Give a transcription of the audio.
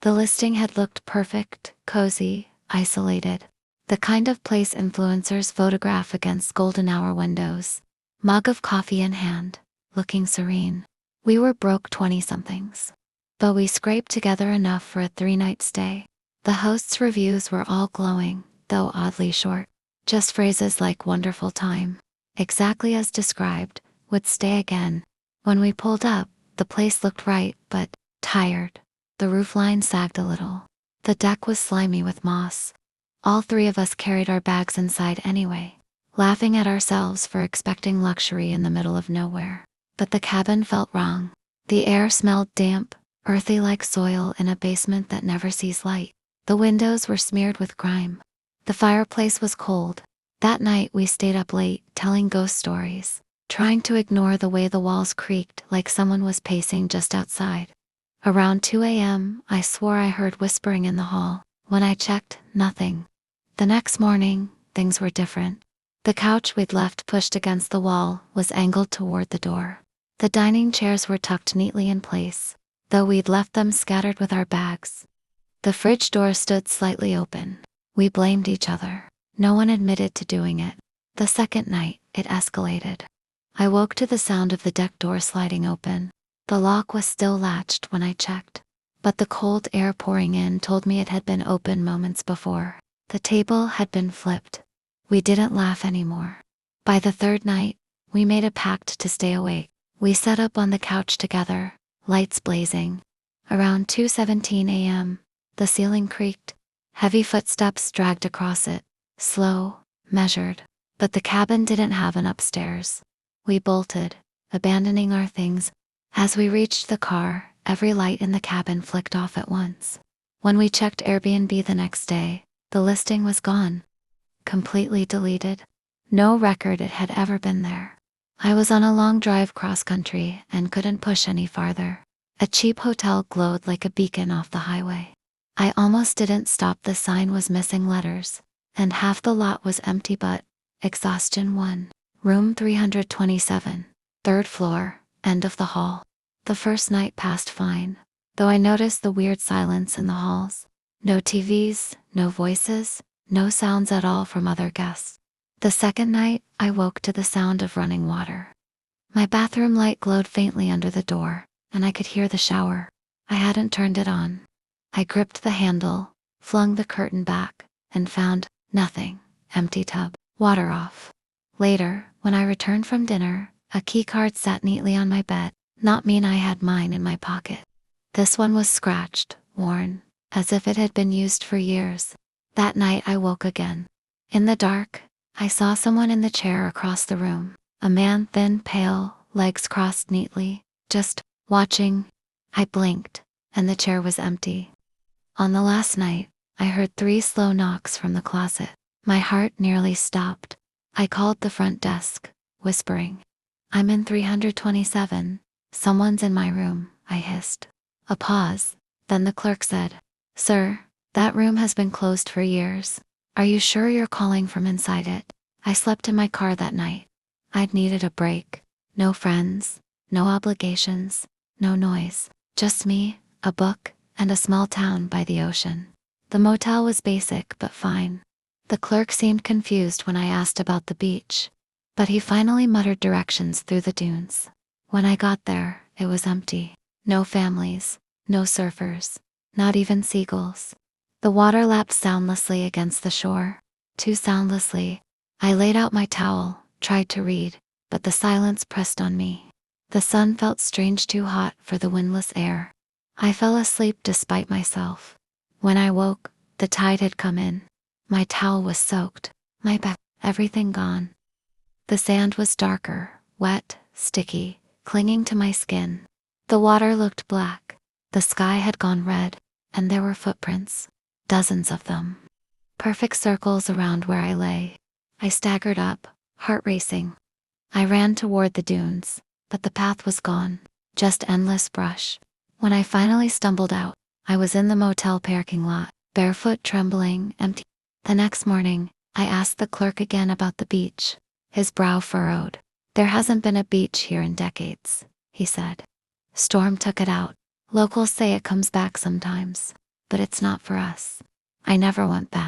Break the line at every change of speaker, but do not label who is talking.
The listing had looked perfect, cozy, isolated. The kind of place influencers photograph against golden hour windows. Mug of coffee in hand, looking serene. We were broke 20-somethings. But we scraped together enough for a 3-night stay. The host's reviews were all glowing, though oddly short. Just phrases like wonderful time. Exactly as described, would stay again. When we pulled up, the place looked right, but tired. The roofline sagged a little. The deck was slimy with moss. All 3 of us carried our bags inside anyway, laughing at ourselves for expecting luxury in the middle of nowhere. But the cabin felt wrong. The air smelled damp, earthy like soil in a basement that never sees light. The windows were smeared with grime. The fireplace was cold. That night we stayed up late, telling ghost stories, trying to ignore the way the walls creaked like someone was pacing just outside. Around 2 a.m., I swore I heard whispering in the hall. When I checked, nothing. The next morning, things were different. The couch we'd left pushed against the wall was angled toward the door. The dining chairs were tucked neatly in place, though we'd left them scattered with our bags. The fridge door stood slightly open. We blamed each other. No one admitted to doing it. The second night, it escalated. I woke to the sound of the deck door sliding open. The lock was still latched when I checked, but the cold air pouring in told me it had been open moments before. The table had been flipped. We didn't laugh anymore. By the 3rd night, we made a pact to stay awake. We sat up on the couch together, lights blazing. Around 2:17 a.m., the ceiling creaked. Heavy footsteps dragged across it, slow, measured. But the cabin didn't have an upstairs. We bolted, abandoning our things. As we reached the car, every light in the cabin flicked off at once. When we checked Airbnb the next day, the listing was gone. Completely deleted. No record it had ever been there. I was on a long drive cross-country and couldn't push any farther. A cheap hotel glowed like a beacon off the highway. I almost didn't stop. The sign was missing letters, and half the lot was empty but exhaustion 1. Room 327, 3rd floor, end of the hall. The first night passed fine, though I noticed the weird silence in the halls. No TVs, no voices, no sounds at all from other guests. The second night, I woke to the sound of running water. My bathroom light glowed faintly under the door, and I could hear the shower. I hadn't turned it on. I gripped the handle, flung the curtain back, and found nothing. Empty tub, water off. Later, when I returned from dinner, a keycard sat neatly on my bed. Not mean I had mine in my pocket. This one was scratched, worn, as if it had been used for years. That night I woke again. In the dark, I saw someone in the chair across the room. A man, thin, pale, legs crossed neatly, just watching. I blinked, and the chair was empty. On the last night, I heard 3 slow knocks from the closet. My heart nearly stopped. I called the front desk, whispering, "I'm in 327. Someone's in my room," I hissed. A pause, then the clerk said, "Sir, that room has been closed for years. Are you sure you're calling from inside it?" I slept in my car that night. I'd needed a break. No friends, no obligations, no noise. Just me, a book, and a small town by the ocean. The motel was basic but fine. The clerk seemed confused when I asked about the beach, but he finally muttered directions through the dunes. When I got there, it was empty. No families, no surfers, not even seagulls. The water lapped soundlessly against the shore. Too soundlessly. I laid out my towel, tried to read, but the silence pressed on me. The sun felt strange, too hot for the windless air. I fell asleep despite myself. When I woke, the tide had come in. My towel was soaked, my back, everything gone. The sand was darker, wet, sticky, clinging to my skin. The water looked black. The sky had gone red, and there were footprints. Dozens of them. Perfect circles around where I lay. I staggered up, heart racing. I ran toward the dunes, but the path was gone. Just endless brush. When I finally stumbled out, I was in the motel parking lot, barefoot, trembling, empty. The next morning, I asked the clerk again about the beach. His brow furrowed. "There hasn't been a beach here in decades," he said. "Storm took it out. Locals say it comes back sometimes." but it's not for us. I never went back.